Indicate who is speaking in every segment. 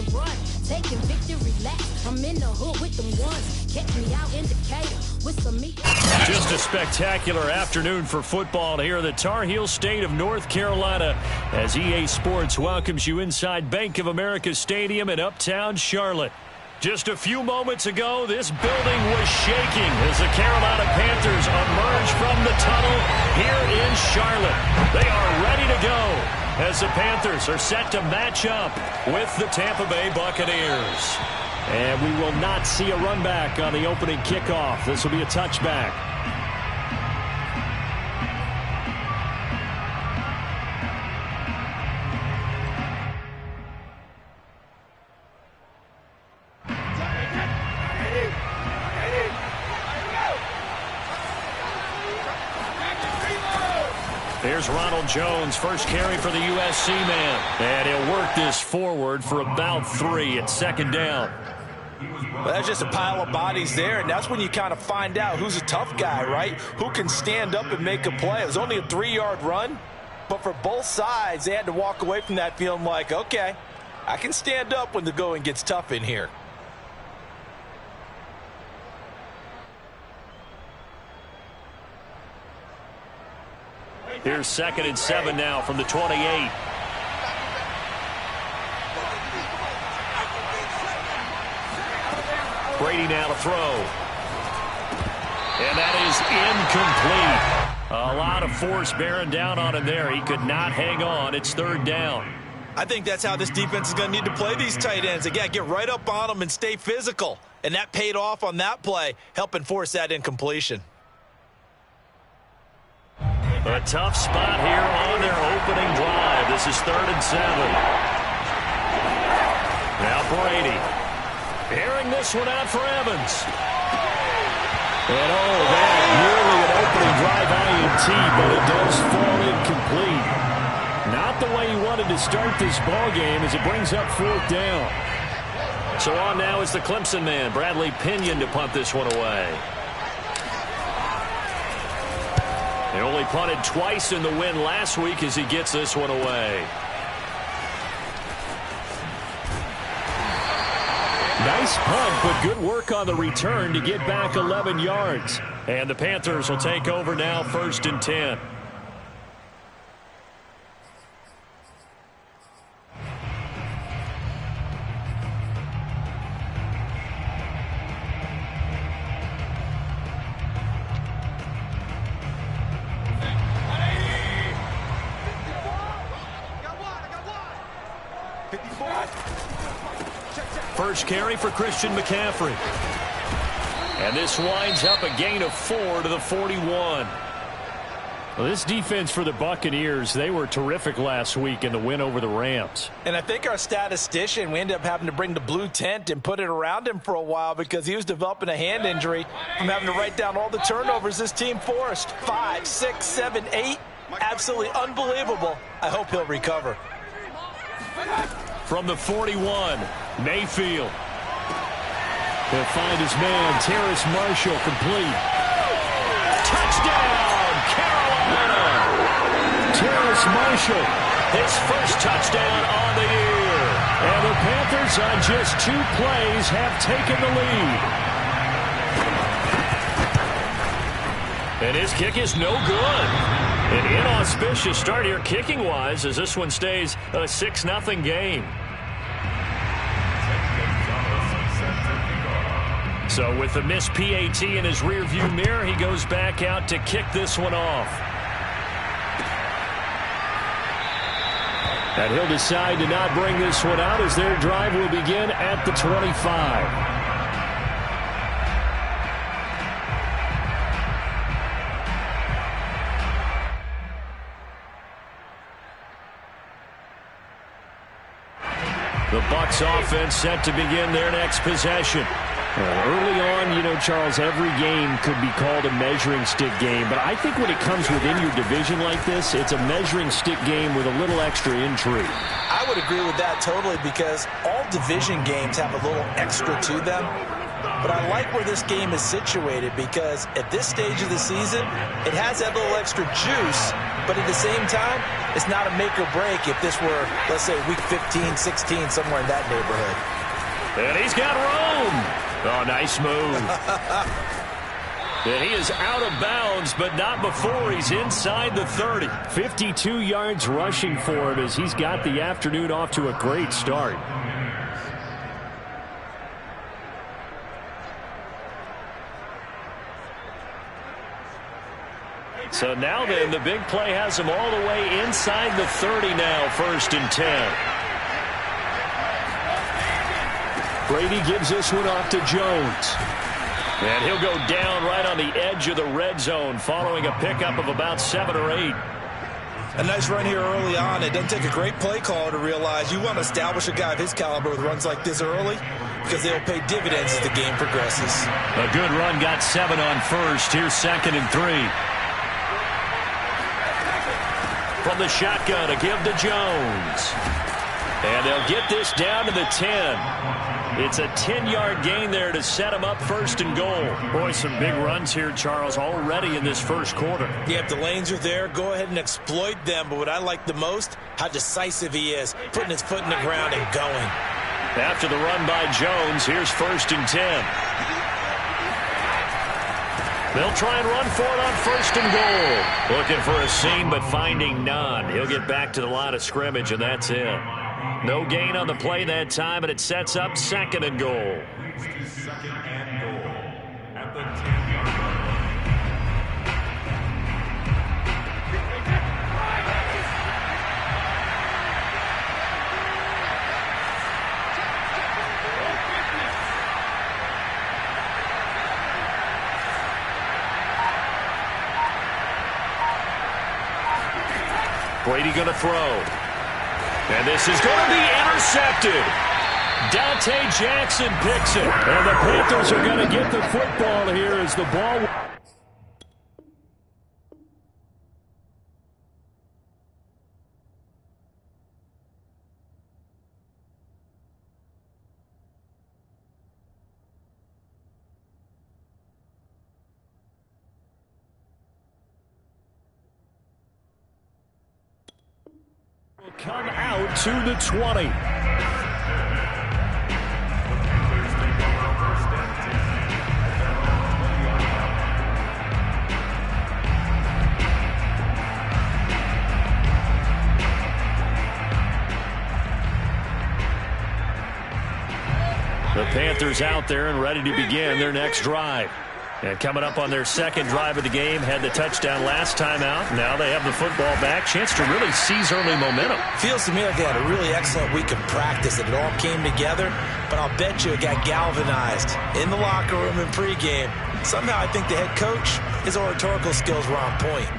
Speaker 1: the run, taking victory laps. I'm in the hood with them ones. Catch me out in Decatur with some meat.
Speaker 2: Just a spectacular afternoon for football here in the Tar Heel state of North Carolina as EA Sports welcomes you inside Bank of America Stadium in uptown Charlotte. Just a few moments ago, this building was shaking as the Carolina Panthers emerge from the tunnel here in Charlotte. They are ready to go as the Panthers are set to match up with the Tampa Bay Buccaneers. And we will not see a run back on the opening kickoff. This will be a touchback. Here's Ronald Jones, first carry for the USC man. And he'll work this forward for about 3 at second down.
Speaker 3: Well, that's just a pile of bodies there, and that's when you kind of find out who's a tough guy, right? Who can stand up and make a play. It was only a 3-yard run, but for both sides, they had to walk away from that feeling like, okay, I can stand up when the going gets tough in here.
Speaker 2: Here's 2nd and 7 now from the 28. Brady now to throw. And that is incomplete. A lot of force bearing down on him there. He could not hang on. It's 3rd down.
Speaker 3: I think that's how this defense is going to need to play these tight ends. Again, get right up on them and stay physical. And that paid off on that play, helping force that incompletion.
Speaker 2: A tough spot here on their opening drive. This is 3rd and 7. Now Brady. Airing this one out for Evans. And that nearly an opening drive INT, but it does fall incomplete. Not the way he wanted to start this ball game as it brings up 4th down. So on now is the Clemson man, Bradley Pinion, to punt this one away. They only punted twice in the win last week as he gets this one away. Nice punt, but good work on the return to get back 11 yards. And the Panthers will take over now, 1st and 10. First carry for Christian McCaffrey. And this winds up a gain of 4 to the 41. Well, this defense for the Buccaneers, they were terrific last week in the win over the Rams.
Speaker 3: And I think our statistician, we ended up having to bring the blue tent and put it around him for a while because he was developing a hand injury from having to write down all the turnovers this team forced. 5, 6, 7, 8. Absolutely unbelievable. I hope he'll recover.
Speaker 2: From the 41, Mayfield. He'll find his man, Terrace Marshall, complete. Touchdown, Carolina! Terrace Marshall, his first touchdown on the year. And the Panthers, on just 2 plays, have taken the lead. And his kick is no good. An inauspicious start here kicking-wise as this one stays a 6-0 game. So with the missed PAT in his rearview mirror, he goes back out to kick this one off. And he'll decide to not bring this one out as their drive will begin at the 25. The Bucs offense set to begin their next possession. Early on, you know, Charles, every game could be called a measuring stick game. But I think when it comes within your division like this, it's a measuring stick game with a little extra intrigue.
Speaker 3: I would agree with that totally because all division games have a little extra to them. But I like where this game is situated because at this stage of the season, it has that little extra juice but at the same time, it's not a make or break if this were, let's say, week 15, 16, somewhere in that neighborhood.
Speaker 2: And he's got room. Oh, nice move. And he is out of bounds, but not before he's inside the 30. 52 yards rushing for him as he's got the afternoon off to a great start. So now then, the big play has him all the way inside the 30 now, 1st and 10. Brady gives this one off to Jones. And he'll go down right on the edge of the red zone following a pickup of about 7 or 8.
Speaker 3: A nice run here early on. It doesn't take a great play caller to realize you want to establish a guy of his caliber with runs like this early because they'll pay dividends as the game progresses.
Speaker 2: A good run got 7 on 1st. Here's 2nd and 3. From the shotgun, a give to Jones. And they'll get this down to the 10. It's a 10-yard gain there to set him up 1st and goal. Boy, some big runs here, Charles, already in this first quarter.
Speaker 3: Yeah, if the lanes are there, go ahead and exploit them. But what I like the most, how decisive he is, putting his foot in the ground and going.
Speaker 2: After the run by Jones, here's 1st and 10. They'll try and run for it on 1st and goal. Looking for a seam, but finding none. He'll get back to the line of scrimmage, and that's it. No gain on the play that time, and it sets up 2nd and goal.
Speaker 4: 2nd and goal at the 10-yard line.
Speaker 2: Brady going to throw. And this is going to be intercepted. Dante Jackson picks it. And the Panthers are going to get the football here as the ball... come out to the 20. The Panthers out there and ready to begin their next drive. And coming up on their second drive of the game, had the touchdown last time out. Now they have the football back. Chance to really seize early momentum.
Speaker 3: Feels to me like they had a really excellent week of practice and it all came together. But I'll bet you it got galvanized in the locker room and pregame. Somehow I think the head coach, his oratorical skills were on point.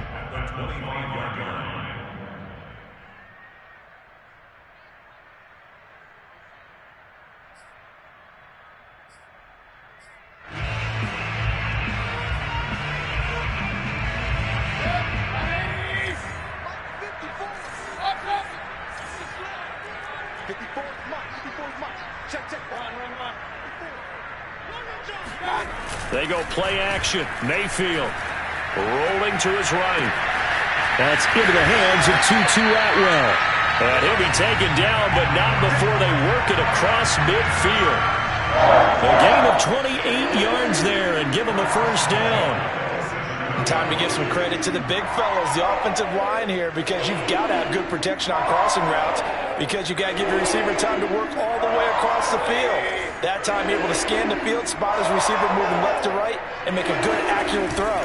Speaker 2: They go play action. Mayfield rolling to his right. That's into the hands of Tutu Atwell. And he'll be taken down, but not before they work it across midfield. A gain of 28 yards there and give him the first down.
Speaker 3: Time to give some credit to the big fellows, the offensive line here, because you've got to have good protection on crossing routes, because you've got to give your receiver time to work all the way across the field. That time able to scan the field, spot his receiver moving left to right, and make a good, accurate throw.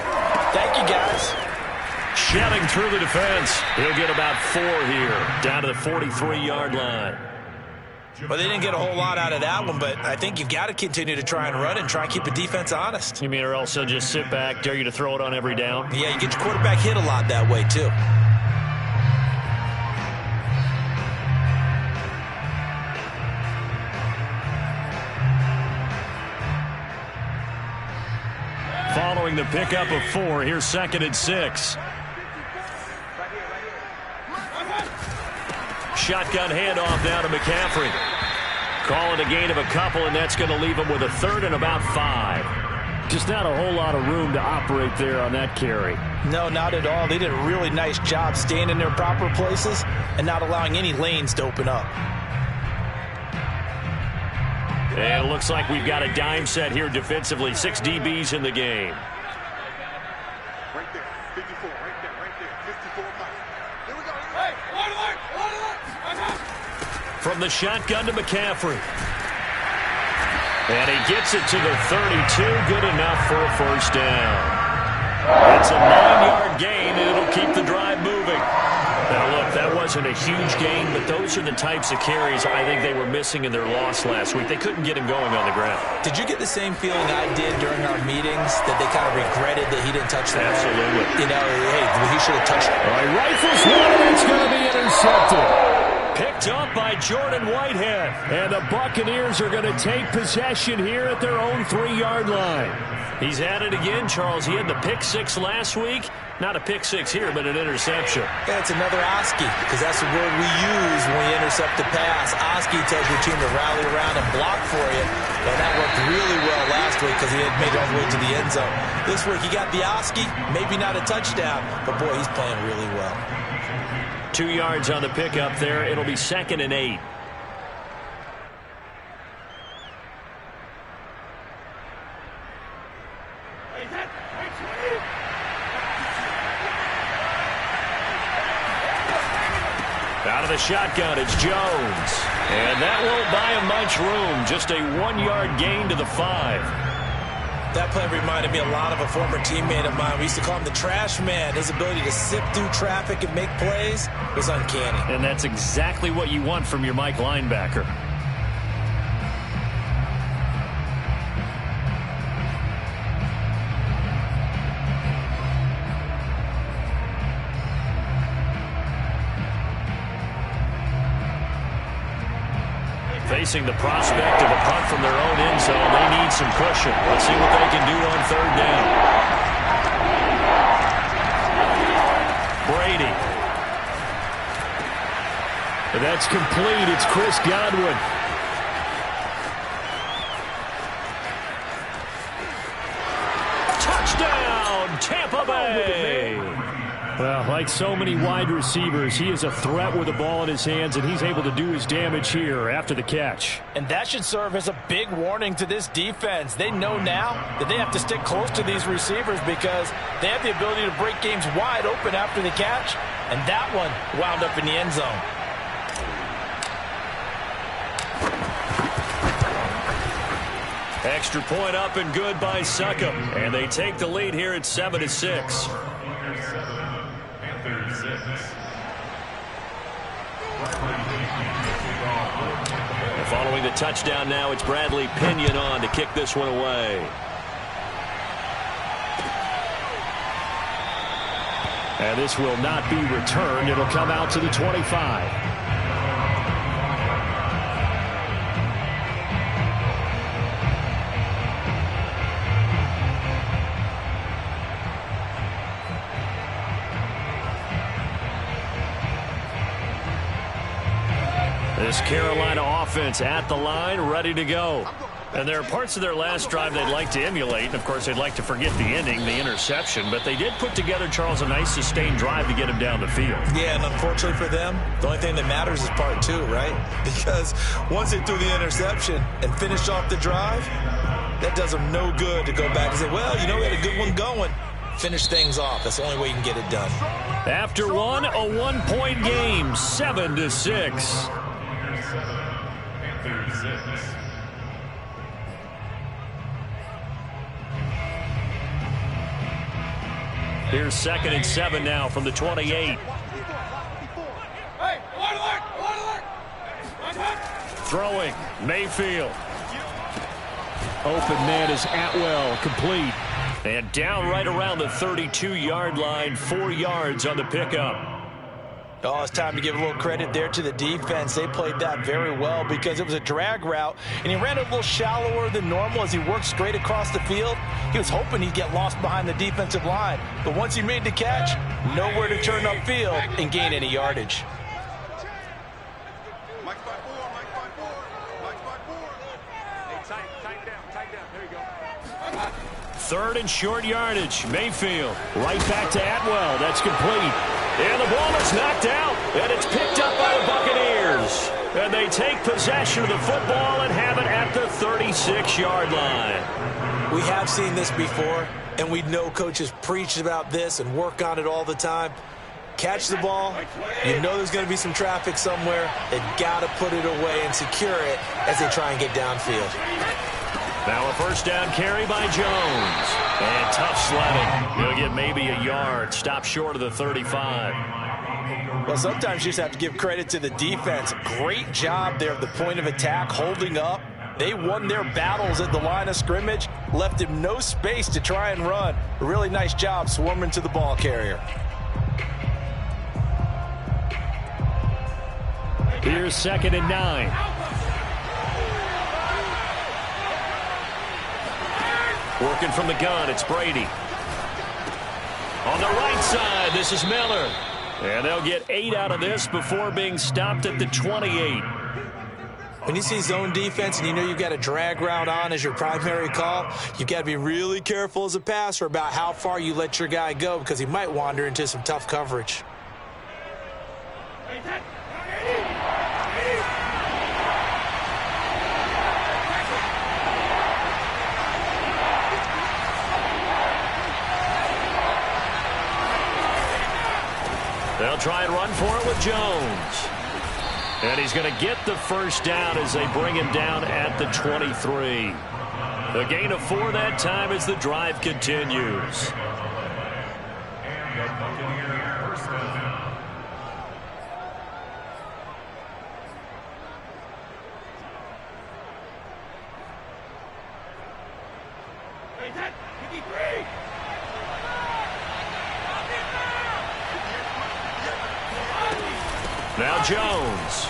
Speaker 3: Thank you, guys.
Speaker 2: Shelling through the defense. He'll get about 4 here, down to the 43-yard line.
Speaker 3: Well, they didn't get a whole lot out of that one, but I think you've got to continue to try and run and try and keep the defense honest.
Speaker 2: You mean or else they'll just sit back, dare you to throw it on every down?
Speaker 3: Yeah, you get your quarterback hit a lot that way, too.
Speaker 2: Following the pickup of 4, here's 2nd and 6. Shotgun handoff now to McCaffrey. Call it a gain of a couple, and that's going to leave him with a 3rd and about 5. Just not a whole lot of room to operate there on that carry.
Speaker 3: No, not at all. They did a really nice job staying in their proper places and not allowing any lanes to open up.
Speaker 2: And it looks like we've got a dime set here defensively. 6 DBs in the game.
Speaker 5: Right there, 54, right there, 54 miles. Here we go. Hey, one alert.
Speaker 2: From the shotgun to McCaffrey. And he gets it to the 32. Good enough for a first down. It's a 9-yard gain, and it'll keep the drive moving. Now, look, that wasn't a huge gain, but those are the types of carries I think they were missing in their loss last week. They couldn't get him going on the ground.
Speaker 3: Did you get the same feeling I did during our meetings, that they kind of regretted that he didn't touch the ball?
Speaker 2: Absolutely.
Speaker 3: You know, hey, he should have touched it.
Speaker 2: All right, rifles one, and it's going to be intercepted. Picked up by Jordan Whitehead. And the Buccaneers are going to take possession here at their own 3-yard line. He's at it again, Charles. He had the pick 6 last week. Not a pick 6 here, but an interception.
Speaker 3: Yeah, it's another Oski, because that's the word we use when we intercept the pass. Oski tells your team to rally around and block for you. And that worked really well last week because he had made it all the way to the end zone. This week he got the Oski, maybe not a touchdown, but boy, he's playing really well.
Speaker 2: 2 yards on the pickup there. It'll be 2nd and 8. Out of the shotgun, it's Jones. And that won't buy him much room. Just a 1-yard gain to the 5.
Speaker 3: That play reminded me a lot of a former teammate of mine. We used to call him the trash man. His ability to sift through traffic and make plays was uncanny.
Speaker 2: And that's exactly what you want from your Mike linebacker. Facing the prospect of a punt from their own end zone, they need some cushion. Let's see what they can do on 3rd down. Brady. And that's complete. It's Chris Godwin. Touchdown, Tampa Bay. Well, like so many wide receivers, he is a threat with the ball in his hands, and he's able to do his damage here after the catch.
Speaker 3: And that should serve as a big warning to this defense. They know now that they have to stick close to these receivers because they have the ability to break games wide open after the catch, and that one wound up in the end zone.
Speaker 2: Extra point up and good by Succop. And they take the lead here at 7-6. And following the touchdown now, it's Bradley Pinion on to kick this one away. And this will not be returned. It'll come out to the 25. This Carolina offense at the line, ready to go. And there are parts of their last drive they'd like to emulate. And, of course, they'd like to forget the ending, the interception. But they did put together, Charles, a nice sustained drive to get him down the field.
Speaker 3: Yeah, and unfortunately for them, the only thing that matters is part 2, right? Because once they threw the interception and finished off the drive, that does them no good to go back and say, well, you know, we had a good one going. Finish things off. That's the only way you can get it done.
Speaker 2: After one, a 1-point game, 7-6. Here's 2nd and 7 now from the 28. Throwing, Mayfield. Open man is Atwell, complete. And down right around the 32-yard line, 4 yards on the pickup.
Speaker 3: Oh, it's time to give a little credit there to the defense. They played that very well because it was a drag route, and he ran it a little shallower than normal as he worked straight across the field. He was hoping he'd get lost behind the defensive line, but once he made the catch, nowhere to turn upfield and gain any yardage.
Speaker 5: Mike's by 4, Mike's by 4, Mike's by 4. Hey, tight down, there you go.
Speaker 2: 3rd and short yardage. Mayfield right back to Atwell. That's complete. And the ball is knocked out, and it's picked up by the Buccaneers. And they take possession of the football and have it at the 36-yard line.
Speaker 3: We have seen this before, and we know coaches preach about this and work on it all the time. Catch the ball, you know there's going to be some traffic somewhere. They've got to put it away and secure it as they try and get downfield.
Speaker 2: Now a first down carry by Jones. And tough sledding. He'll get maybe a yard. Stop short of the 35.
Speaker 3: Well, sometimes you just have to give credit to the defense. Great job there at the point of attack, holding up. They won their battles at the line of scrimmage, left him no space to try and run. A really nice job swarming to the ball carrier.
Speaker 2: Here's 2nd and 9. Working from the gun, it's Brady. On the right side, this is Miller. And they'll get 8 out of this before being stopped at the 28.
Speaker 3: When you see zone defense and you know you've got a drag route on as your primary call, you've got to be really careful as a passer about how far you let your guy go because he might wander into some tough coverage.
Speaker 2: They'll try and run for it with Jones. And he's going to get the first down as they bring him down at the 23. A gain of 4 that time as the drive continues. Now Jones.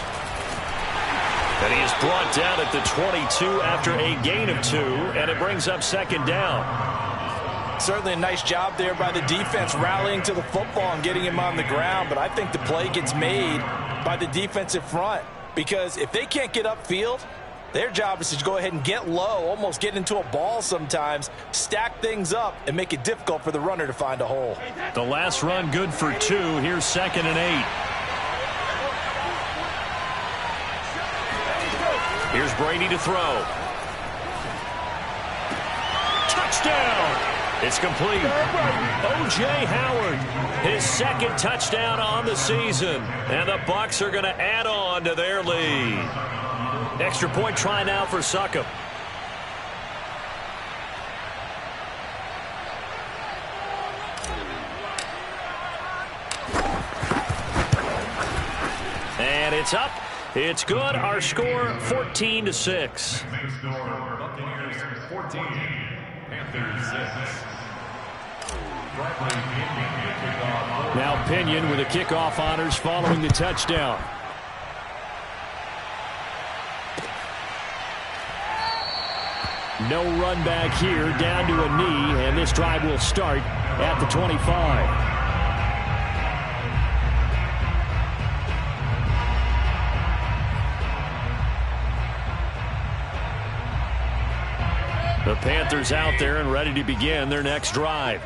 Speaker 2: And he is brought down at the 22 after a gain of 2, and it brings up 2nd down.
Speaker 3: Certainly a nice job there by the defense rallying to the football and getting him on the ground, but I think the play gets made by the defensive front because if they can't get upfield, their job is to go ahead and get low, almost get into a ball sometimes, stack things up, and make it difficult for the runner to find a hole.
Speaker 2: The last run good for 2. Here's 2nd and 8. Here's Brady to throw. Touchdown! It's complete. O.J. Howard, his 2nd touchdown on the season. And the Bucs are going to add on to their lead. Extra point try now for Succop. And it's up. It's good. Our score 14-6.
Speaker 4: Buccaneers 14, Panthers 6.
Speaker 2: Now Pinion with a kickoff honors following the touchdown. No run back here, down to a knee, and this drive will start at the 25. The Panthers out there and ready to begin their next drive.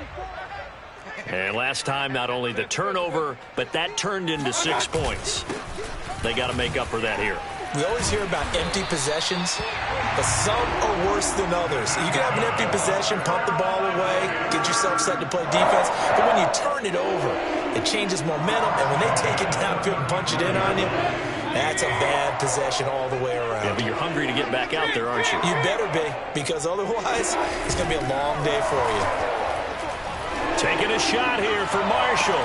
Speaker 2: And last time, not only the turnover, but that turned into 6 points. They got to make up for that here.
Speaker 3: We always hear about empty possessions, but some are worse than others. You can have an empty possession, pump the ball away, get yourself set to play defense, but when you turn it over, it changes momentum, and when they take it downfield and punch it in on you, that's a bad possession all the way around.
Speaker 2: Yeah, but you're hungry to get back out there, aren't you?
Speaker 3: You better be, because otherwise, it's going to be a long day for you.
Speaker 2: Taking a shot here for Marshall.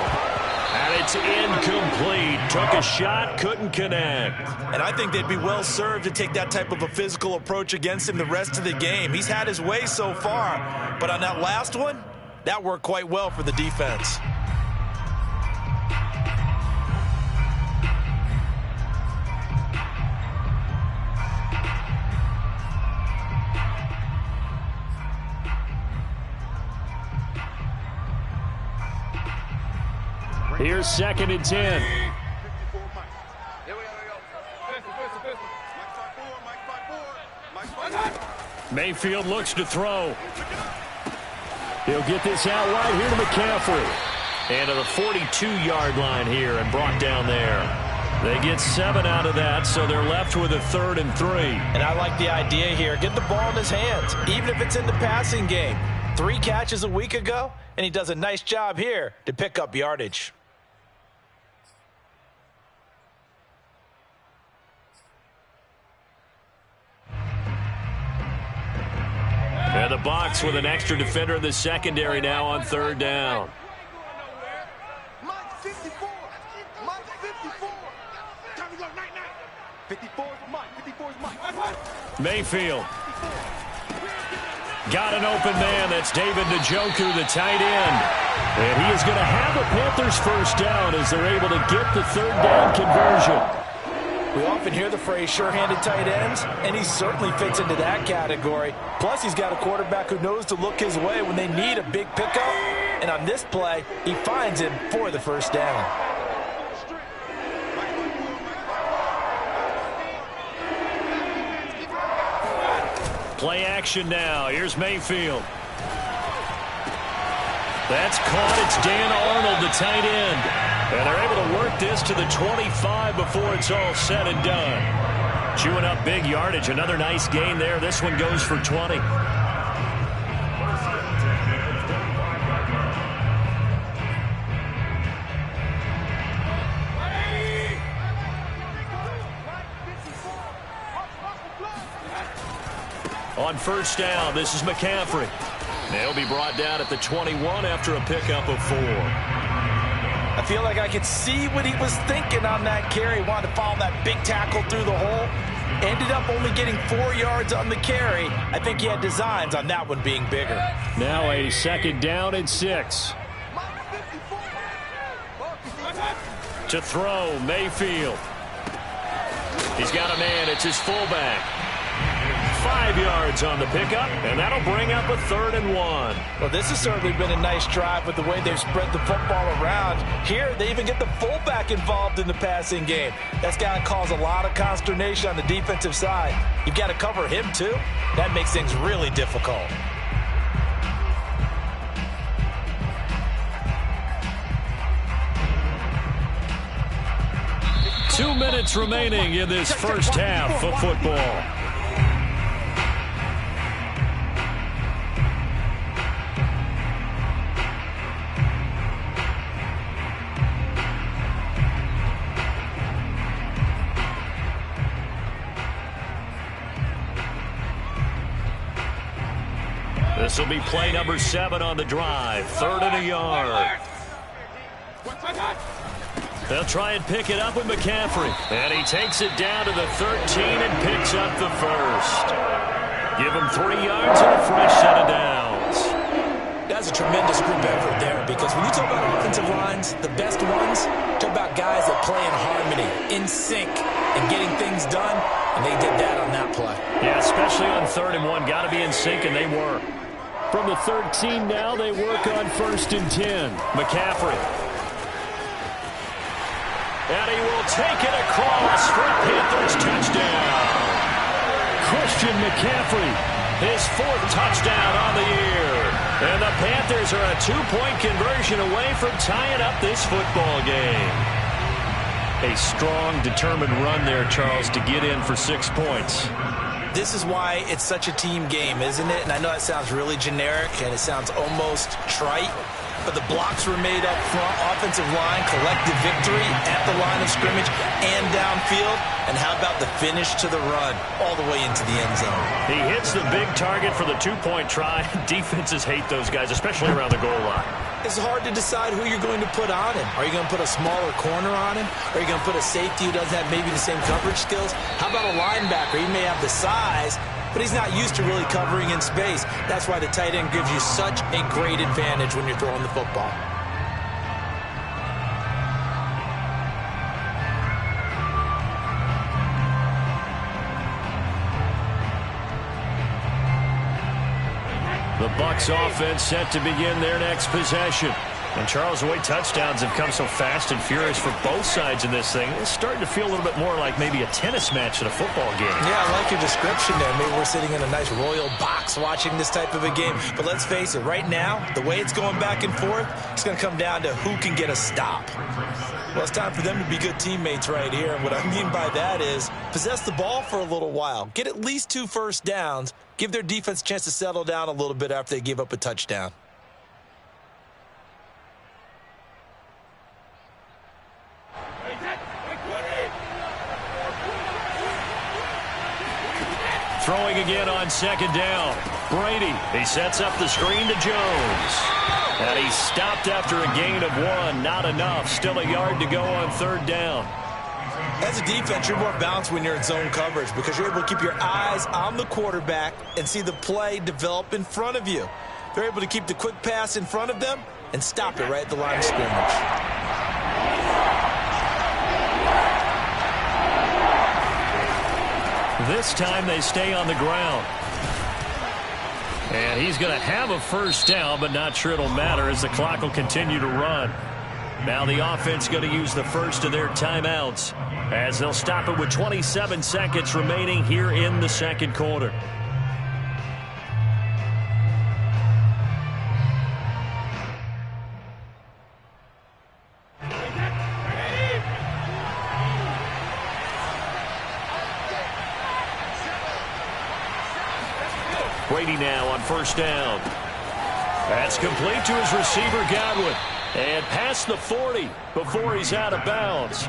Speaker 2: And it's incomplete. Took a shot, couldn't connect.
Speaker 3: And I think they'd be well served to take that type of a physical approach against him the rest of the game. He's had his way so far, but on that last one, that worked quite well for the defense.
Speaker 2: Here's 2nd and 10. Mayfield looks to throw. He'll get this out wide here to McCaffrey. And to the 42-yard line here and brought down there. They get 7 out of that, so they're left with a 3rd and 3.
Speaker 3: And I like the idea here. Get the ball in his hands, even if it's in the passing game. 3 catches a week ago, and he does a nice job here to pick up yardage.
Speaker 2: And the box with an extra defender in the secondary now on 3rd down. Mayfield. Got an open man. That's David Njoku, the tight end. And he is going to have a Panthers first down as they're able to get the 3rd down conversion.
Speaker 3: We often hear the phrase sure-handed tight ends, and he certainly fits into that category. Plus, he's got a quarterback who knows to look his way when they need a big pickup. And on this play, he finds him for the first down.
Speaker 2: Play action now. Here's Mayfield. That's caught. It's Dan Arnold, the tight end. And they're able to work this to the 25 before it's all said and done. Chewing up big yardage. Another nice gain there. This one goes for 20. On first down, this is McCaffrey. They'll be brought down at the 21 after a pickup of 4.
Speaker 3: I feel like I could see what he was thinking on that carry. Wanted to follow that big tackle through the hole. Ended up only getting 4 yards on the carry. I think he had designs on that one being bigger.
Speaker 2: Now a 2nd down and 6. To throw, Mayfield. He's got a man. It's his fullback. 5 yards on the pickup, and that'll bring up a 3rd and 1.
Speaker 3: Well, this has certainly been a nice drive with the way they've spread the football around. Here, they even get the fullback involved in the passing game. That's got to cause a lot of consternation on the defensive side. You've got to cover him, too. That makes things really difficult.
Speaker 2: Two minutes remaining in this first half of football. This will be play number 7 on the drive. 3rd and a yard. They'll try and pick it up with McCaffrey. And he takes it down to the 13 and picks up the first. Give him 3 yards and a fresh set of downs.
Speaker 3: That's a tremendous group effort there, because when you talk about offensive lines, the best ones, talk about guys that play in harmony, in sync, and getting things done, and they did that on that play.
Speaker 2: Yeah, especially on 3rd and 1. Got to be in sync, and they were. From the 13 now, they work on 1st and 10. McCaffrey. And he will take it across for a Panthers touchdown. Christian McCaffrey, his 4th touchdown on the year. And the Panthers are a 2-point conversion away from tying up this football game. A strong, determined run there, Charles, to get in for 6 points.
Speaker 3: This is why it's such a team game, isn't it? And I know that sounds really generic and it sounds almost trite, but the blocks were made up front, offensive line, collective victory at the line of scrimmage and downfield. And how about the finish to the run all the way into the end zone?
Speaker 2: He hits the big target for the 2-point try. Defenses hate those guys, especially around the goal line.
Speaker 3: It's hard to decide who you're going to put on him. Are you going to put a smaller corner on him? Are you going to put a safety who doesn't have maybe the same coverage skills? How about a linebacker? He may have the size, but he's not used to really covering in space. That's why the tight end gives you such a great advantage when you're throwing the football.
Speaker 2: The Bucs offense set to begin their next possession. And Charles, the way touchdowns have come so fast and furious for both sides in this thing, it's starting to feel a little bit more like maybe a tennis match at a football game.
Speaker 3: Yeah, I like your description there. Maybe we're sitting in a nice royal box watching this type of a game. But let's face it, right now, the way it's going back and forth, it's going to come down to who can get a stop. Well, it's time for them to be good teammates right here. And what I mean by that is possess the ball for a little while. Get at least 2 first downs. Give their defense a chance to settle down a little bit after they give up a touchdown.
Speaker 2: Throwing again on second down. Brady, he sets up the screen to Jones. And he's stopped after a gain of 1. Not enough. Still a yard to go on third down.
Speaker 3: As a defense, you're more balanced when you're in zone coverage because you're able to keep your eyes on the quarterback and see the play develop in front of you. They're able to keep the quick pass in front of them and stop it right at the line of scrimmage.
Speaker 2: This time they stay on the ground. And he's going to have a first down, but not sure it'll matter as the clock will continue to run. Now the offense going to use the first of their timeouts as they'll stop it with 27 seconds remaining here in the second quarter. Brady now on first down. That's complete to his receiver, Godwin. And past the 40 before he's out of bounds.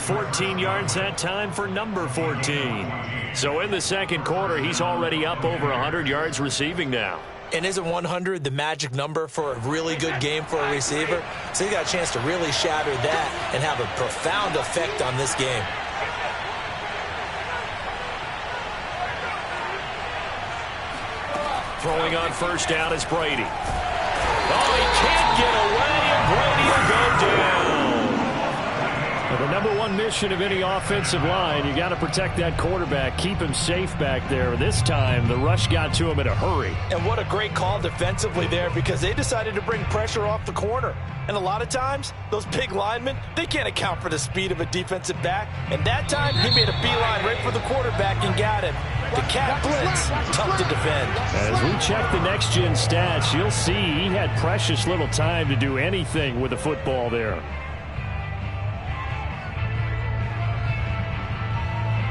Speaker 2: 14 yards that time for number 14. So in the second quarter, he's already up over 100 yards receiving now.
Speaker 3: And isn't 100 the magic number for a really good game for a receiver? So he got a chance to really shatter that and have a profound effect on this game.
Speaker 2: Throwing on first down is Brady. Oh, he can't get away, and Brady will go down. Well, the number one mission of any offensive line, you got to protect that quarterback, keep him safe back there. This time, the rush got to him in a hurry.
Speaker 3: And what a great call defensively there because they decided to bring pressure off the corner. And a lot of times, those big linemen, they can't account for the speed of a defensive back. And that time, he made a beeline right for the quarterback and got him. The cat blitz, tough to defend.
Speaker 2: As we check the next-gen stats, you'll see he had precious little time to do anything with the football there.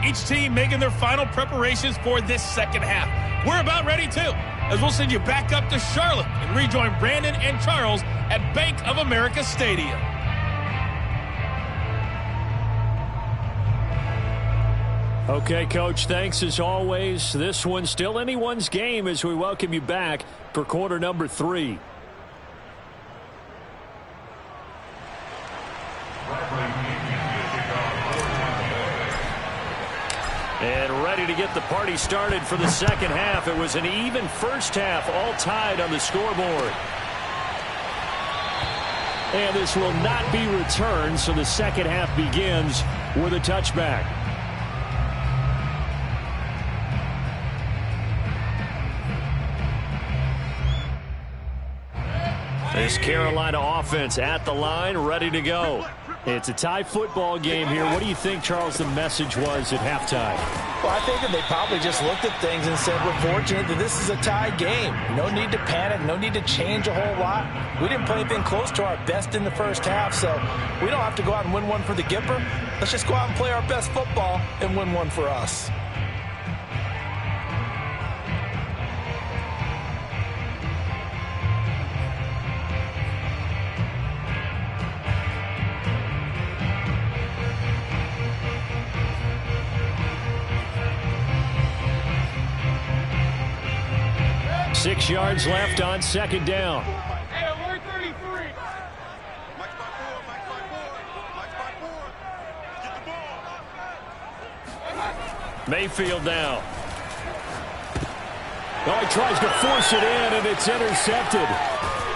Speaker 6: Each team making their final preparations for this second half. We're about ready, too, as we'll send you back up to Charlotte and rejoin Brandon and Charles at Bank of America Stadium.
Speaker 2: Okay, Coach, thanks as always. This one's still anyone's game as we welcome you back for quarter number 3. And ready to get the party started for the second half. It was an even first half, all tied on the scoreboard. And this will not be returned, so the second half begins with a touchback. This Carolina offense at the line, ready to go. It's a tie football game here. What do you think, Charles, the message was at halftime?
Speaker 3: Well, I think that they probably just looked at things and said, we're fortunate that this is a tie game. No need to panic, no need to change a whole lot. We didn't play anything close to our best in the first half, so we don't have to go out and win one for the Gipper. Let's just go out and play our best football and win one for us.
Speaker 2: Six yards left on second down.
Speaker 5: Hey, alert 33. Mike's my board. Get the ball.
Speaker 2: Mayfield now. Oh, he tries to force it in, and it's intercepted.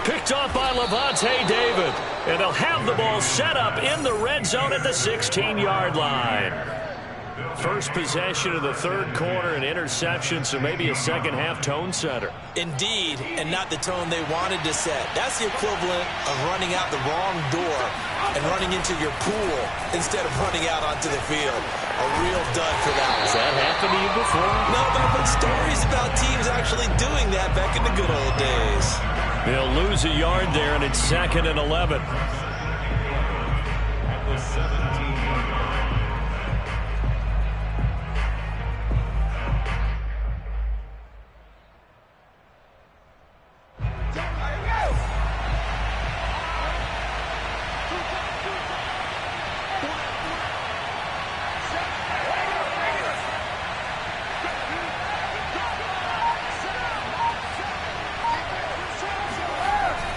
Speaker 2: Picked off by Levante David. And they'll have the ball set up in the red zone at the 16-yard line. First possession of the third quarter, an interception, so maybe a second-half tone setter.
Speaker 3: Indeed, and not the tone they wanted to set. That's the equivalent of running out the wrong door and running into your pool instead of running out onto the field. A real dud for that one.
Speaker 2: Has that happened to you before?
Speaker 3: No, but I've heard stories about teams actually doing that back in the good old days.
Speaker 2: They'll lose a yard there, and it's 2nd and 11.
Speaker 4: At the 17.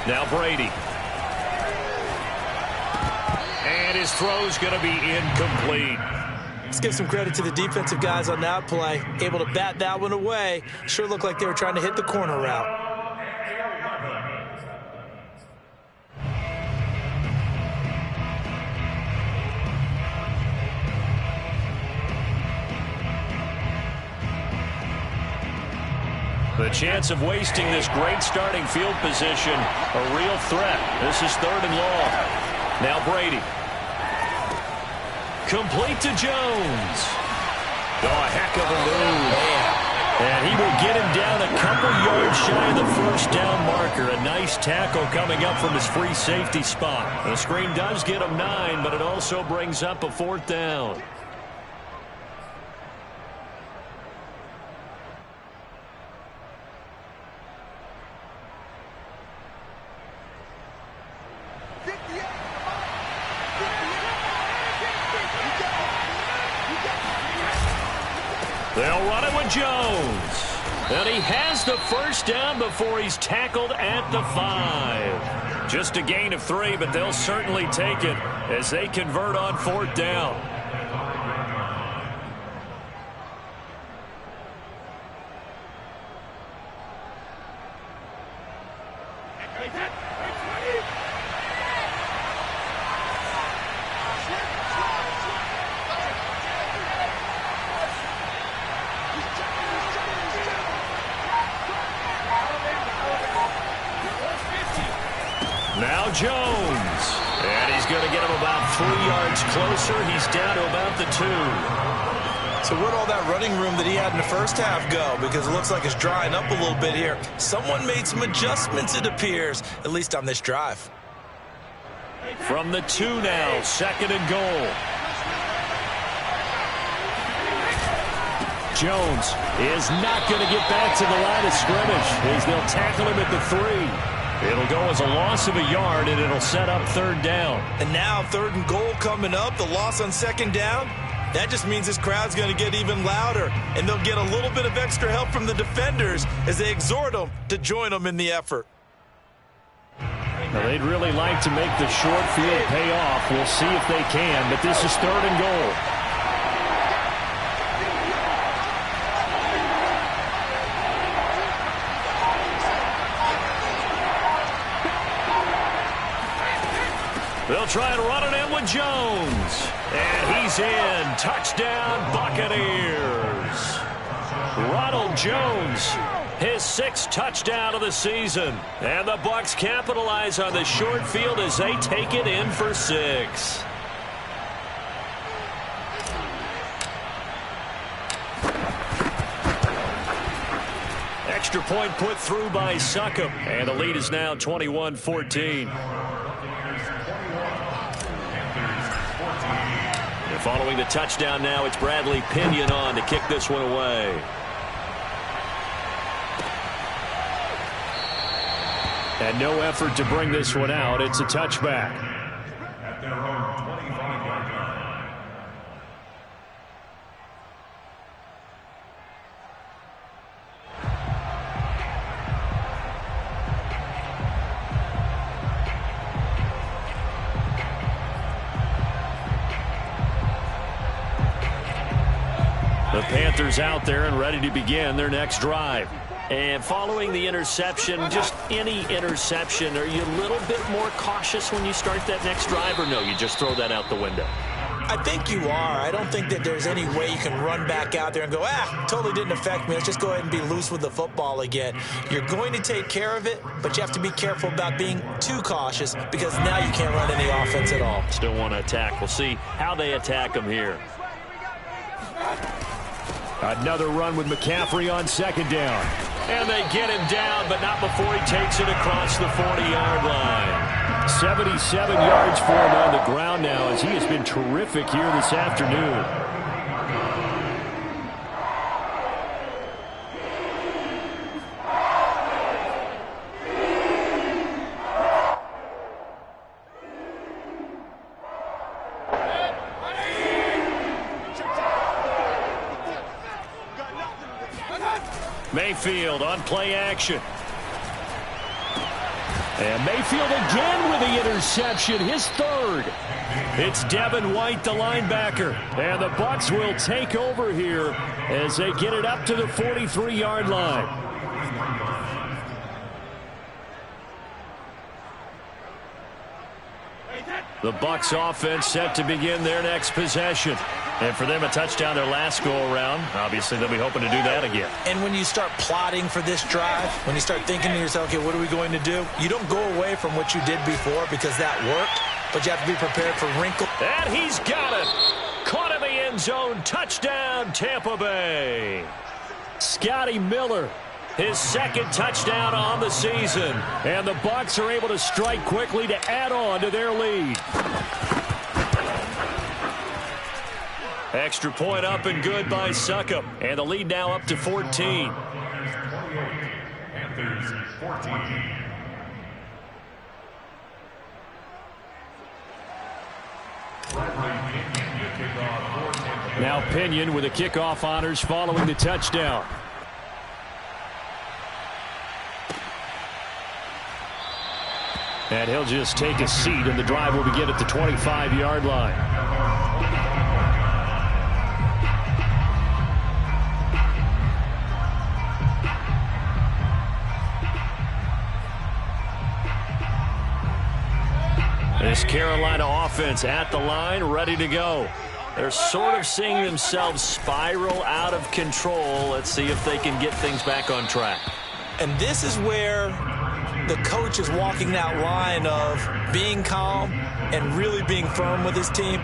Speaker 2: Now Brady. And his throw's going to be incomplete.
Speaker 3: Let's give some credit to the defensive guys on that play. Able to bat that one away. Sure looked like they were trying to hit the corner route.
Speaker 2: The chance of wasting this great starting field position, a real threat. This is 3rd and long. Now Brady. Complete to Jones. Oh, a heck of a move. And he will get him down a couple yards shy of the first down marker. A nice tackle coming up from his free safety spot. The screen does get him 9, but it also brings up a 4th down. They'll run it with Jones. And he has the first down before he's tackled at the 5. Just a gain of 3, but they'll certainly take it as they convert on 4th down. Now Jones. And he's going to get him about 3 yards closer. He's down to about the 2.
Speaker 3: So where'd all that running room that he had in the first half go? Because it looks like it's drying up a little bit here. Someone made some adjustments, it appears, at least on this drive.
Speaker 2: From the 2 now, 2nd and goal. Jones is not going to get back to the line of scrimmage as they'll tackle him at the 3. It'll go as a loss of a yard, and it'll set up 3rd down.
Speaker 3: And now 3rd and goal coming up, the loss on 2nd down. That just means this crowd's going to get even louder, and they'll get a little bit of extra help from the defenders as they exhort them to join them in the effort.
Speaker 2: Now, they'd really like to make the short field pay off. We'll see if they can, but this is 3rd and goal. They'll try and run it in with Jones. And he's in. Touchdown, Buccaneers. Ronald Jones, his 6th touchdown of the season. And the Bucs capitalize on the short field as they take it in for 6. Extra point put through by Succop. And the lead is now 21-14. Following the touchdown now, it's Bradley Pinion on to kick this one away. And no effort to bring this one out. It's a touchback.
Speaker 4: At their own 25-yard line.
Speaker 2: The Panthers out there and ready to begin their next drive. And following the interception, just any interception, are you a little bit more cautious when you start that next drive, or no, you just throw that out the window?
Speaker 3: I think you are. I don't think that there's any way you can run back out there and go, totally didn't affect me. Let's just go ahead and be loose with the football again. You're going to take care of it, but you have to be careful about being too cautious because now you can't run any offense at all.
Speaker 2: Still want to attack. We'll see how they attack them here. Another run with McCaffrey on second down. And they get him down, but not before he takes it across the 40-yard line. 77 yards for him on the ground now as he has been terrific here this afternoon. Mayfield on play action. And Mayfield again with the interception, his third. It's Devin White, the linebacker. And the Bucs will take over here as they get it up to the 43-yard line. The Bucs offense set to begin their next possession. And for them, a touchdown their last go-around. Obviously, they'll be hoping to do that again.
Speaker 3: And when you start plotting for this drive, when you start thinking to yourself, okay, what are we going to do? You don't go away from what you did before because that worked, but you have to be prepared for wrinkle.
Speaker 2: And he's got it. Caught in the end zone. Touchdown, Tampa Bay. Scotty Miller, his second touchdown on the season. And the Bucs are able to strike quickly to add on to their lead. Extra point up and good by Succop. And the lead now up to 14.
Speaker 4: Panthers 14.
Speaker 2: Now Pinion with the kickoff honors following the touchdown. And he'll just take a seat, and the drive will begin at the 25-yard line. This Carolina offense at the line, ready to go. They're sort of seeing themselves spiral out of control. Let's see if they can get things back on track.
Speaker 3: And this is where the coach is walking that line of being calm and really being firm with his team.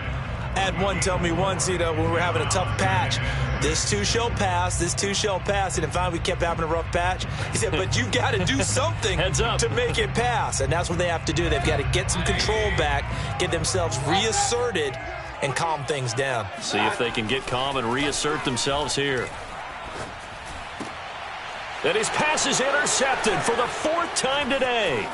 Speaker 3: I had one tell me once, when we were having a tough patch, this too shall pass, this too shall pass. And finally we kept having a rough patch. He said, but you got to do something to make it pass. And that's what they have to do. They've got to get some control back, get themselves reasserted, and calm things down.
Speaker 2: See if they can get calm and reassert themselves here. And his pass is intercepted for the fourth time today.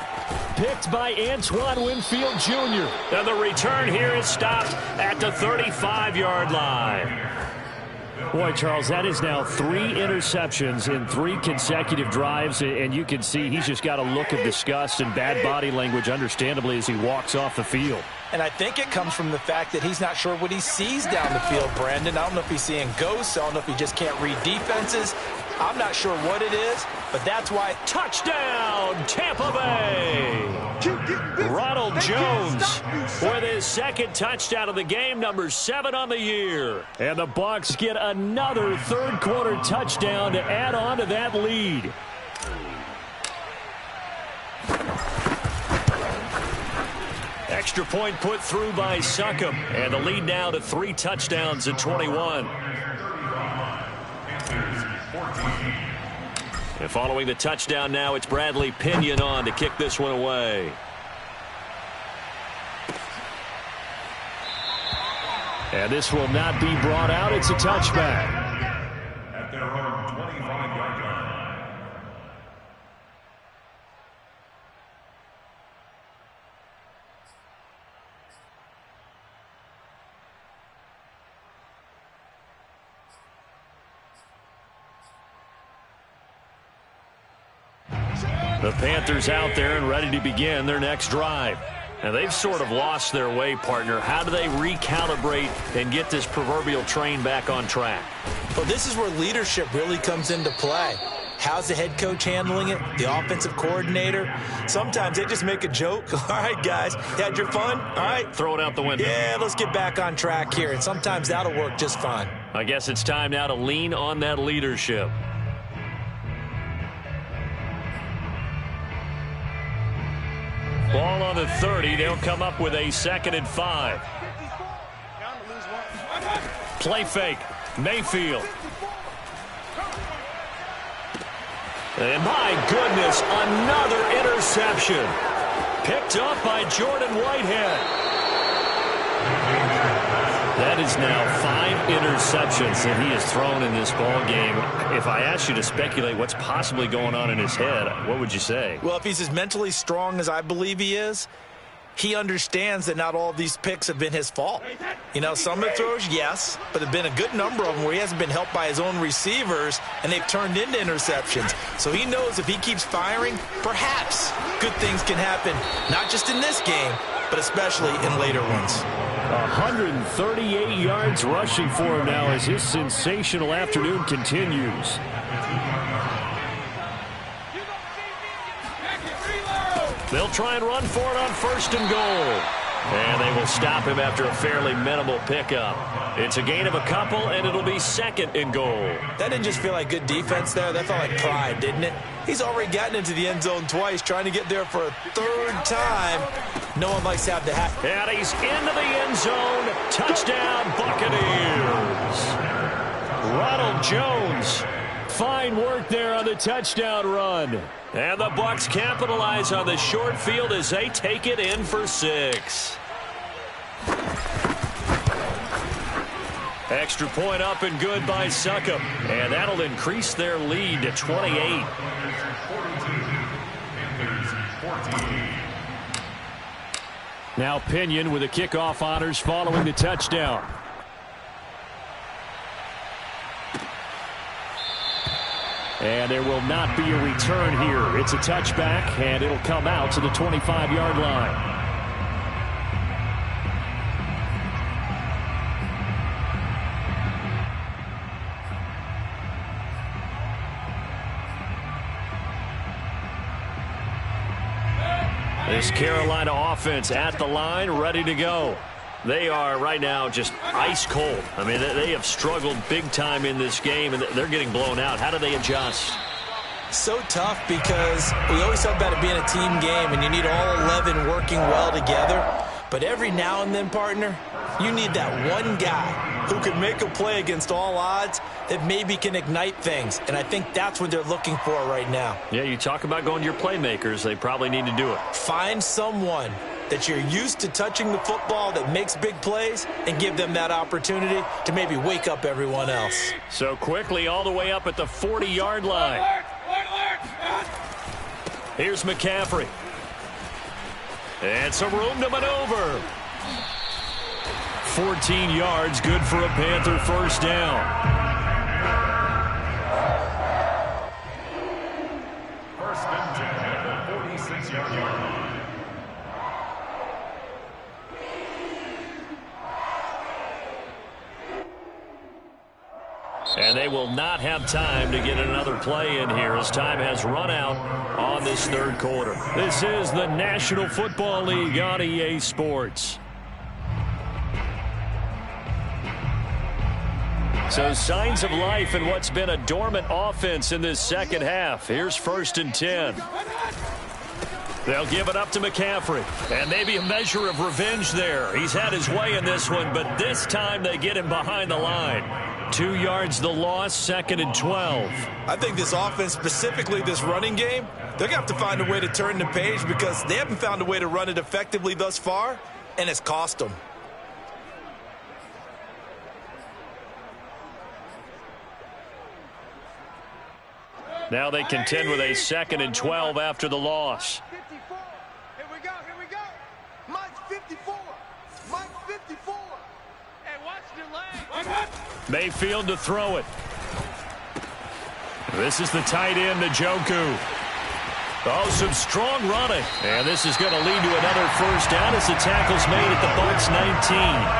Speaker 2: Picked by Antoine Winfield Jr. And the return here is stopped at the 35-yard line. Boy, Charles, that is now 3 interceptions in 3 consecutive drives, and you can see he's just got a look of disgust and bad body language, understandably, as he walks off the field.
Speaker 3: And I think it comes from the fact that he's not sure what he sees down the field, Brandon. I don't know if he's seeing ghosts. I don't know if he just can't read defenses. I'm not sure what it is, but that's why.
Speaker 2: Touchdown, Tampa Bay! Ronald Jones with his second touchdown of the game, number 7 on the year. And the Bucs get another third-quarter touchdown to add on to that lead. Extra point put through by Succop, and the lead now to 3 touchdowns at 21. And following the touchdown now, it's Bradley Pinion on to kick this one away. And this will not be brought out. It's a touchback.
Speaker 4: At their own 25-yard line.
Speaker 2: The Panthers out there and ready to begin their next drive. Now, they've sort of lost their way, partner. How do they recalibrate and get this proverbial train back on track?
Speaker 3: Well, this is where leadership really comes into play. How's the head coach handling it? The offensive coordinator? Sometimes they just make a joke. All right, guys, you had your fun? All right.
Speaker 2: Throw it out the window.
Speaker 3: Yeah, let's get back on track here, and sometimes that'll work just fine.
Speaker 2: I guess it's time now to lean on that leadership. Ball on the 30. They'll come up with a 2nd and 5. Play fake. Mayfield. And my goodness, another interception. Picked up by Jordan Whitehead. That is now 5 interceptions that he has thrown in this ball game. If I asked you to speculate what's possibly going on in his head, what would you say?
Speaker 3: Well, if he's as mentally strong as I believe he is, he understands that not all of these picks have been his fault. You know, some of the throws, yes, but there have been a good number of them where he hasn't been helped by his own receivers, and they've turned into interceptions. So he knows if he keeps firing, perhaps good things can happen, not just in this game, but especially in later ones.
Speaker 2: 138 yards rushing for him now as his sensational afternoon continues. They'll try and run for it on 1st and goal. And they will stop him after a fairly minimal pickup. It's a gain of a couple, and it'll be 2nd and goal.
Speaker 3: That didn't just feel like good defense there. That felt like pride, didn't it? He's already gotten into the end zone twice, trying to get there for a 3rd time. No one likes to have the hat.
Speaker 2: And he's into the end zone. Touchdown, Buccaneers. Ronald Jones. Fine work there on the touchdown run. And the Bucs capitalize on the short field as they take it in for 6. Extra point up and good by Succop. And that'll increase their lead to 28. Now Pinion with the kickoff honors following the touchdown. And there will not be a return here. It's a touchback, and it'll come out to the 25-yard line. This Carolina offense at the line, ready to go. They are right now just ice cold. I mean, they have struggled big time in this game, and they're getting blown out. How do they adjust?
Speaker 3: So tough because we always talk about it being a team game, and you need all 11 working well together. But every now and then, partner, you need that one guy who can make a play against all odds that maybe can ignite things. And I think that's what they're looking for right now.
Speaker 2: Yeah, you talk about going to your playmakers. They probably need to do it.
Speaker 3: Find someone that you're used to touching the football that makes big plays and give them that opportunity to maybe wake up everyone else.
Speaker 2: So quickly all the way up at the 40-yard line. Here's McCaffrey. And some room to maneuver. 14 yards, good for a Panther first down.
Speaker 4: First and 10 at the 46-yard line.
Speaker 2: And they will not have time to get another play in here as time has run out on this 3rd quarter. This is the National Football League on EA Sports. So signs of life in what's been a dormant offense in this second half. Here's 1st and 10. They'll give it up to McCaffrey. And maybe a measure of revenge there. He's had his way in this one, but this time they get him behind the line. 2 yards the loss, 2nd and 12.
Speaker 3: I think this offense, specifically this running game, they're going to have to find a way to turn the page because they haven't found a way to run it effectively thus far, and it's cost them.
Speaker 2: Now they contend with a 2nd and 12 after the loss.
Speaker 5: 54. Here we go. Mike 54. Mike 54. Hey, watch the leg.
Speaker 2: Mayfield to throw it. This is the tight end, Njoku. Oh, some strong running. And this is going to lead to another first down as the tackle's made at the Bucs 19.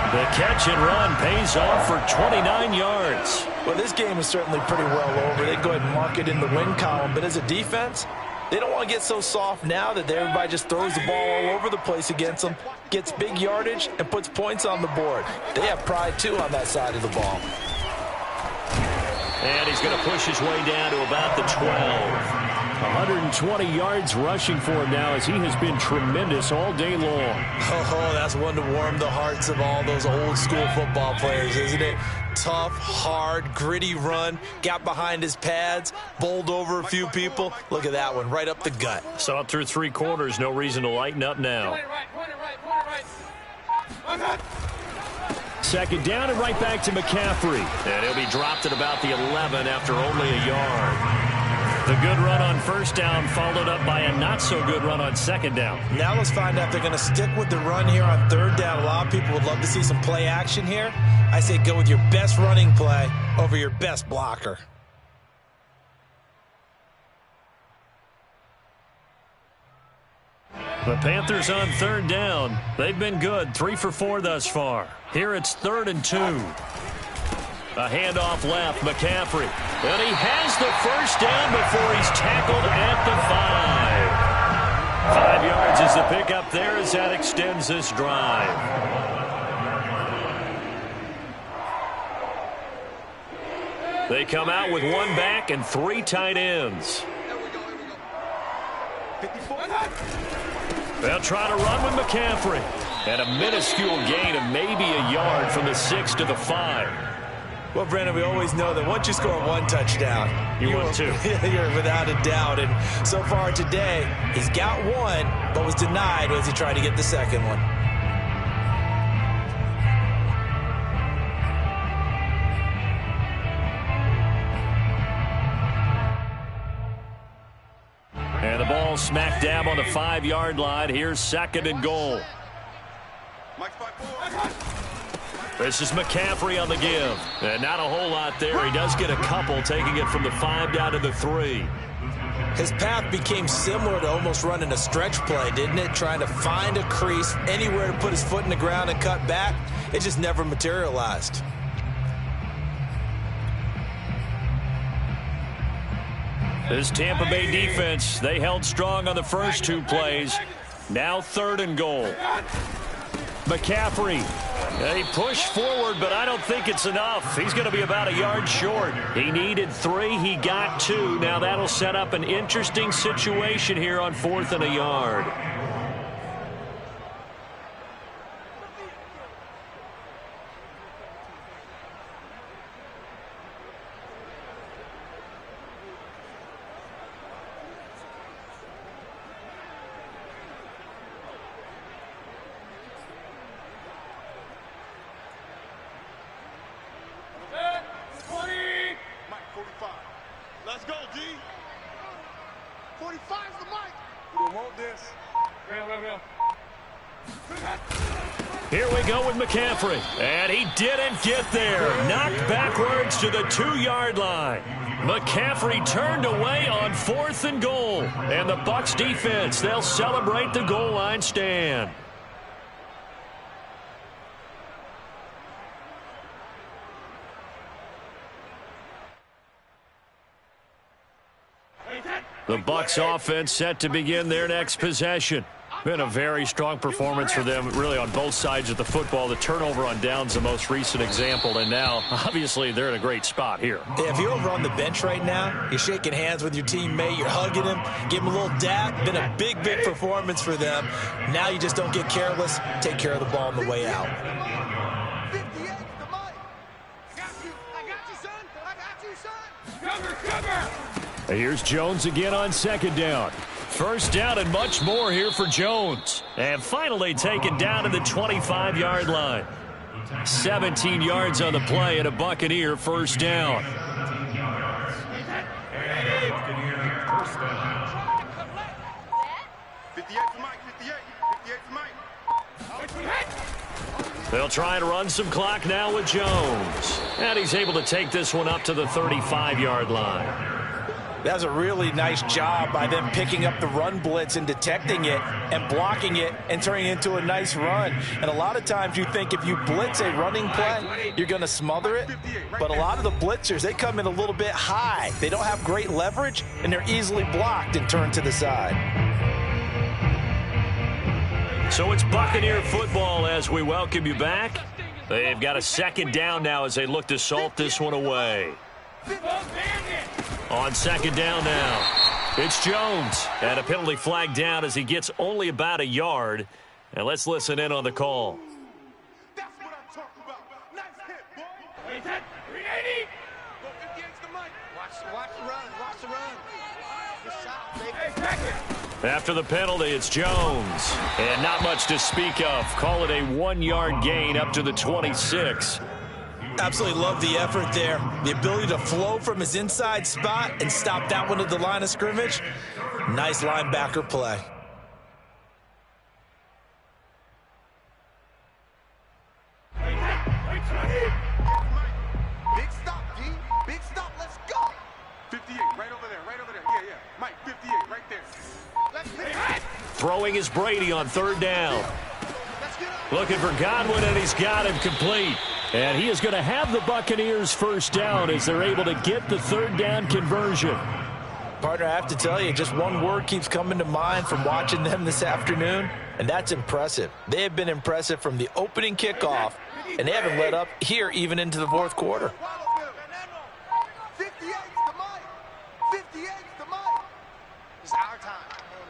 Speaker 2: The catch and run pays off for 29 yards.
Speaker 3: Well, this game is certainly pretty well over. They can go ahead and mark it in the win column. But as a defense, they don't want to get so soft now that everybody just throws the ball all over the place against them, gets big yardage, and puts points on the board. They have pride, too, on that side of the ball.
Speaker 2: And he's going to push his way down to about the 12. 120 yards rushing for him now as he has been tremendous all day long.
Speaker 3: Oh, that's one to warm the hearts of all those old school football players, isn't it? Tough, hard, gritty run, got behind his pads, bowled over a few people. Look at that one, right up the gut.
Speaker 2: Saw it through 3 quarters, no reason to lighten up now. Second down and right back to McCaffrey. And he'll be dropped at about the 11 after only a yard. The good run on first down followed up by a not-so-good run on second down.
Speaker 3: Now let's find out if they're going to stick with the run here on third down. A lot of people would love to see some play action here. I say go with your best running play over your best blocker.
Speaker 2: The Panthers on third down. They've been good, 3 for 4 thus far. Here it's 3rd and 2. A handoff left, McCaffrey. And he has the first down before he's tackled at the 5. 5 yards is the pickup there as that extends this drive. They come out with 1 back and 3 tight ends. They'll try to run with McCaffrey. And a minuscule gain of maybe a yard from the 6 to the 5.
Speaker 3: Well, Brandon, we always know that once you score 1 touchdown,
Speaker 2: you win 2.
Speaker 3: You're without a doubt. And so far today, he's got 1, but was denied as he tried to get the second one.
Speaker 2: And the ball smack dab on the 5-yard line. Here's 2nd and goal. This is McCaffrey on the give. And not a whole lot there. He does get a couple, taking it from the 5 down to the 3.
Speaker 3: His path became similar to almost running a stretch play, didn't it? Trying to find a crease, anywhere to put his foot in the ground and cut back. It just never materialized.
Speaker 2: This Tampa Bay defense, they held strong on the first 2 plays. Now 3rd and goal. McCaffrey, he pushed forward, but I don't think it's enough. He's going to be about a yard short. He needed 3. He got 2. Now that'll set up an interesting situation here on 4th and a yard. Here we go with McCaffrey. And he didn't get there. Knocked backwards to the 2-yard line. McCaffrey turned away on 4th and goal. And the Bucs defense, they'll celebrate the goal line stand. The Bucs offense set to begin their next possession. Been a very strong performance for them, really, on both sides of the football. The turnover on downs, the most recent example, and now, obviously, they're in a great spot here.
Speaker 3: Yeah, if you're over on the bench right now, you're shaking hands with your teammate, you're hugging him, give him a little dap. Been a big, big performance for them. Now you just don't get careless. Take care of the ball on the way out.
Speaker 2: Here's Jones again on 2nd down. First down and much more here for Jones. And finally taken down to the 25-yard line. 17 yards on the play and a Buccaneer first down. They'll try and run some clock now with Jones. And he's able to take this one up to the 35-yard line.
Speaker 3: That was a really nice job by them picking up the run blitz and detecting it and blocking it and turning it into a nice run. And a lot of times you think if you blitz a running play, you're going to smother it. But a lot of the blitzers, they come in a little bit high. They don't have great leverage, and they're easily blocked and turned to the side.
Speaker 2: So it's Buccaneer football as we welcome you back. They've got a second down now as they look to salt this one away. On second down now, it's Jones. And a penalty flag down as he gets only about a yard. And let's listen in on the call.
Speaker 5: That's what I'm talking about. Nice hit, boy. 380. Go 58 to Mike. Watch the run. Watch the run. The shot, baby.
Speaker 2: After the penalty, it's Jones. And not much to speak of. Call it a 1-yard gain up to the 26.
Speaker 3: Absolutely love the effort there. The ability to flow from his inside spot and stop that one at the line of scrimmage. Nice linebacker play.
Speaker 5: Big stop, G. Big stop. Let's go. 58, right over there. Right over there. Yeah, yeah. Mike, 58, right there. Let's hit it.
Speaker 2: Throwing is Brady on third down.
Speaker 5: Let's get up.
Speaker 2: Looking for Godwin, and he's got him complete. And he is going to have the Buccaneers first down as they're able to get the third down conversion.
Speaker 3: Partner, I have to tell you, just one word keeps coming to mind from watching them this afternoon, and that's impressive. They have been impressive from the opening kickoff, and they haven't let up here even into the fourth quarter.
Speaker 5: 58 to Mike. 58 to Mike. It's our time.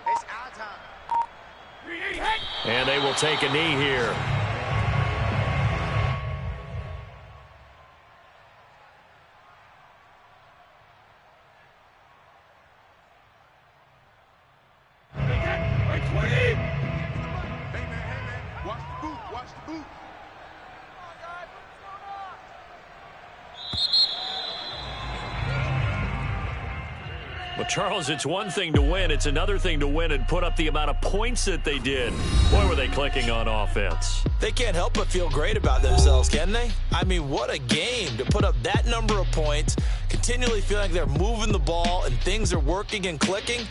Speaker 5: It's our time.
Speaker 2: And they will take a knee here.
Speaker 5: Hey, man. Watch the boot. Watch the boot.
Speaker 2: Well, Charles, it's one thing to win. It's another thing to win and put up the amount of points that they did. Boy, were they clicking on offense.
Speaker 3: They can't help but feel great about themselves, can they? I mean, what a game to put up that number of points, continually feeling like they're moving the ball and things are working and clicking.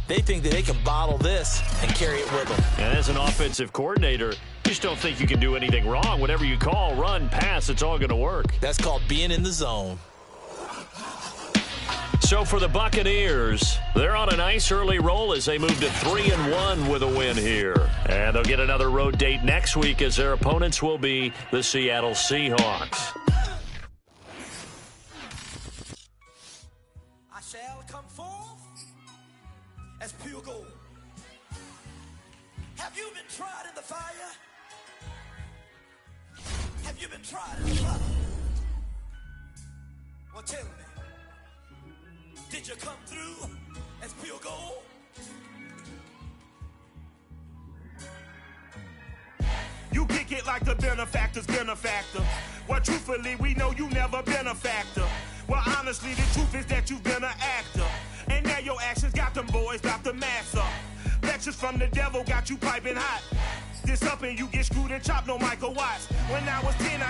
Speaker 3: They think that they can bottle this and carry it with them.
Speaker 2: And as an offensive coordinator, you just don't think you can do anything wrong. Whatever you call, run, pass, it's all going to work.
Speaker 3: That's called being in the zone.
Speaker 2: So for the Buccaneers, they're on a nice early roll as they move to 3-1 with a win here. And they'll get another road date next week as their opponents will be the Seattle Seahawks.
Speaker 7: I shall come forth as pure gold. Have you been tried in the fire? Have you been tried in the fire? Well, tell me. Did you come through as pure gold?
Speaker 8: You kick it like the benefactor's benefactor. Well, truthfully, we know you never been a factor. Well, honestly, the truth is that you've been an actor. And now your actions got them boys about to mass up. Lectures from the devil got you piping hot. This up and you get screwed and chopped, no Michael Watts. When I was 10,